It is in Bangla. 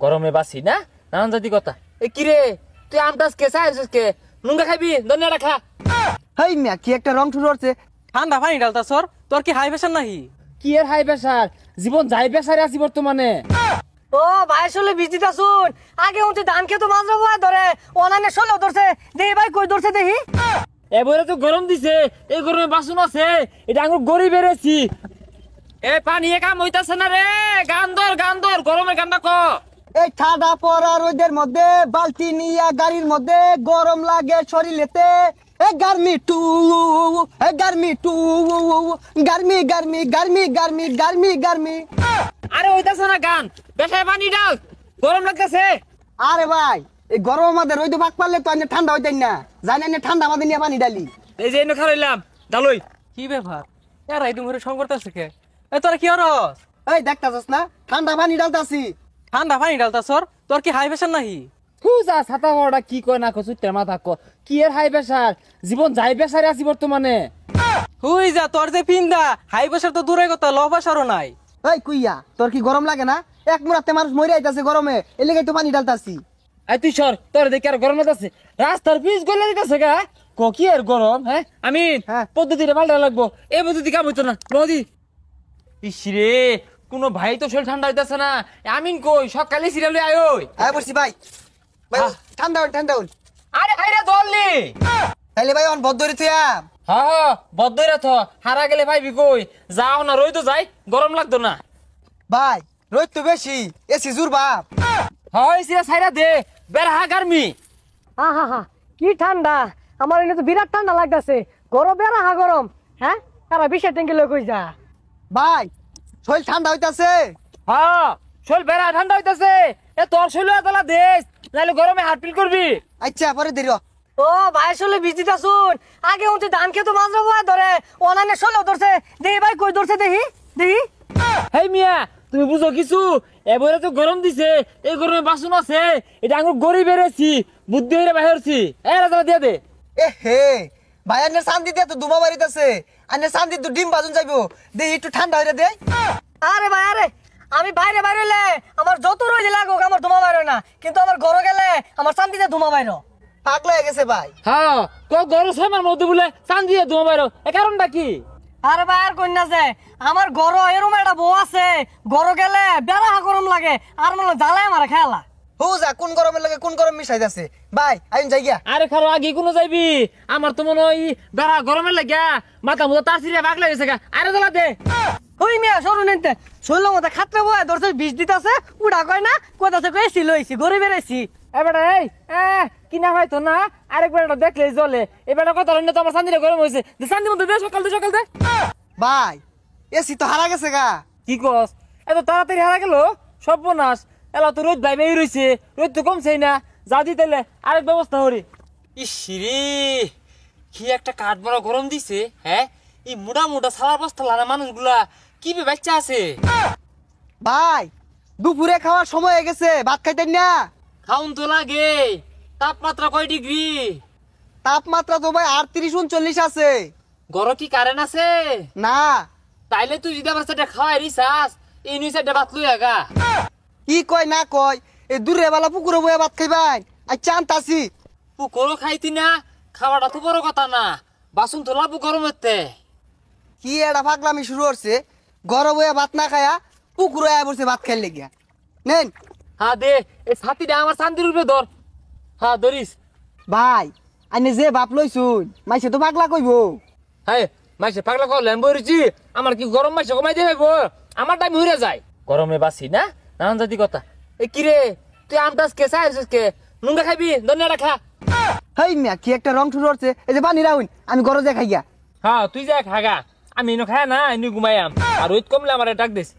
গরমে বাসি না নানান জাতি কথা। এ কি রে তুই আমটাস কে চাইছিস কে নুঙ্গা খাবি ধনিয়াটা খা। হেই মিয়া কি একটা রং শুরু হচ্ছে। ঠান্ডা পানি ডালতা সর, তোর কি হাই প্রেশার নাকি? কি এর হাই প্রেসার, জীবন যাই প্রেসারে আছি বর্তমানে। ও ভাই আসলে বিজিতা শুন, আগে উঠে ধান খেতো মাঝরা বয়া ধরে অনানে ষোলো ধরছে, দেখি ভাই কই ধরছে দেখি। এবারে তো গরম দিছে, এই গরমে বাসন আছে, এটা আঙুর গরিব বেড়েছি। এ পানি এ কাম হইতাছে না রে, গান ধর গরমের গানটা ক। এই ঠাডা পড়া রোদের মধ্যে বালতি নিয়া গাড়ির মধ্যে গরম লাগে শরীরেতে। এ গার্মি টু গার্মি গার্মি গার্মি গার্মি গার্মি। আরে হইতাছে না গান, বেশায় পানি ডাল, গরম লাগতেছে। আরে ভাই এই গরম আমাদের রোদ পাক পারলে তো ঠান্ডা হইতেন না, জানি না ঠান্ডা আমাদের নিয়ে পানি ডালি। এই যে এনে খাইলাম ডালই। কি ব্যাপার এরা এই দুমরে সংকট আছে কে? এ তোরা কি হরস? এই দেখতাছস না ঠান্ডা পানি ডালতাছি। ঠান্ডা পানি ডালতা সর, তোর কি হাই প্রেশার নাকি? হুজা ছাতা বড়টা কি কয় না কচুতে মাথা ক। কি এর হাই প্রেসার, জীবন যাই প্রেসারে আছি বর্তমানে। হুই যা তোর যে পিন্দা, হাই প্রেশার তো দূরে কথা, লো প্রেশারও নাই। এই কুইয়া তোর কি গরম লাগে না? এক মুরাতে মানুষ মরে আইতাছে গরমে, এর লেগে তো পানি ডালতাছি। আই তুই সর, তোর দেখে আর গরম লাগতেছে, রাস্তার পিচ গলে দিতেছে গা। ক কি এর গরম? হ্যাঁ আমি পদ্ধতিটা পাল্টা লাগবো, এই পদ্ধতি কাম হইতো না নদী। ইসরে কোন ভাই তো শরীর ঠান্ডা হইতাছে না। আমিন কই সকালে সিরিয়ালে আয় আয় বসি ভাই, ভাই ঠান্ডা হন। আরে ভাইরা ধরলি তাইলে ভাই অন বদ্ধ রিথিয়া। হ্যাঁ বদ্ধই থ, হারা গেলে ভাইবি কই যাও না, রই তো যাই, গরম লাগতো না। ভাই রোদ তো বেশি, এসি জুর বাপ। হয় সিরা সাইরা দে, বের হা গার্মি। হা হা হা কি ঠান্ডা, আমার এনে তো বিরাট ঠান্ডা লাগতেছে। গরম বেড়া হা গরম, হ্যাঁ তারা বিশের ট্যাঙ্কি লই কই যা। ভাই শরীর ঠান্ডা হইতাছে। হ্যাঁ শরীর বেড়া ঠান্ডা হইতাছে, এ তোর শরীর এতলা দেশ, নাইলে গরমে হাত পিল করবি। আচ্ছা পরে দেরি। ও ভাই আসলে বিজিতা শুন, আগে উঠে ধান খেতো মাঝরা বয়া ধরে অনানে ষোলো ধরছে, দেখি ভাই কই ধরছে দেখি। হেই মিয়া তুমি বুঝো কিছু, এবারে তো গরম দিছে, এই গরমে বাসন আছে, এটা আঙুর গরিব বেড়েছি, বুদ্ধি হইরে বাহিরছি। এ রাজা দিয়ে দে। এ হে ভাই আনে শান্তি দিয়ে তো দুমা বাড়িতেছে, আনে শান্তি তো ডিম বাজুন যাইবো, দে একটু ঠান্ডা হইরে দে। আরে ভাই আরে, আমি বাইরে হইলে আমার যত রোজ লাগুক আমার ধুমা বাইর না, কিন্তু আমার ঘরে গেলে আমার শান্তিতে ধুমা বাইর। পাগলা হয়ে গেছে ভাই। হ্যাঁ গরম ছয়মার মধ্যে বলে চান দিয়ে তোমার বাইর, এ কারণটা কি? আরে ভাই আর কন্যা যে আমার ঘর এরম একটা বউ আছে, ঘর গেলে বেড়া গরম লাগে, আর মনে জ্বালায় আমার খেলা। হুজা কোন গরমের লাগে কোন গরম মিশাই যাচ্ছে ভাই, আইন যাই গিয়া। আরে খারো আগে কোনো যাইবি, আমার তো মনে হয় বেড়া গরমের লাগিয়া মাথা মুথা তার সিরিয়া বাঘ লাগেছে গা। আরে জ্বালা দে। ওই মিয়া সরু নিতে শৈল মতো খাতরে বয় ধরছে, বিষ দিতেছে, উড়া কয় না কোথাছে কয়েছি লইছি গরিব বেড়েছি। এবারে এই কিনা হয়তো না, আরেকবার এটা দেখলে জলে, এবার কথা হলো তো আমার শান্তিটা গরম হয়েছে, শান্তি মতো দে, সকাল দে। ভাই এসি তো হারা গেছে গা। কি কস এত তাড়াতাড়ি হারা গেল? সর্বনাশ, এলা তো রোদ ভাইবে রয়েছে, রোদ তো কমছেই না, যা দি তাইলে আরেক ব্যবস্থা করি। ইসিরে কি একটা কাঠ বড় গরম দিছে। হ্যাঁ এই মোটা সালার বস্তা লানা মানুষগুলা কি বাচ্চা আছে। ভাই দুপুরে খাওয়ার সময় হয়ে গেছে, ভাত খাইতেন না? খাউন তো লাগে। তাপমাত্রা কয় ডিগ্রি? তাপমাত্রা তো ভাই 38-39 আছে। গরম কি কারেন্ট আছে? না। তাইলে তুই যদি আমার সাথে খাওয়াই রিসাস, এই নিয়ে সাথে ভাত লই আগা। কি কয় না কয়, এই দূরে বেলা পুকুরে বয়ে ভাত খাইবাই। আচ্ছা আনতাছি। পুকুরও খাইতি না, খাওয়াটা তো বড় কথা না, বাসন তো লাভ গরমেতে। কি এটা পাগলামি শুরু করছে, গরম বয়ে ভাত না খায়া পুকুরে আয়া বসে ভাত খাইলে গিয়া। নেন। হ্যাঁ দে, এই ছাতিটা আমার শান্তির রূপে ধর। হ্যাঁ ধরিস। ভাই আইনে যে বাপ লইছুন, মাইসে তো পাগলা কইব। হ্যাঁ মাইসে পাগলা কইলাম বইছি, আমার কি গরম মাইসে কমাই দেব? আমার টাইম হইরে যায়, গরমে বাসি না নানান জাতি কথা। এ কি রে তুই আমটাস কে চাইছিস কে নুঙ্গা খাবি ধনিয়াটা খা। হেই মিয়া কি একটা রং শুরু করছে, এই যে পানি রাউন আমি ঘরে যাই খাইয়া। হ্যাঁ তুই যা খাগা, আমি এনে খায় না এনে ঘুমাইয়াম, আর রোদ কমলে আমার ডাক দিস।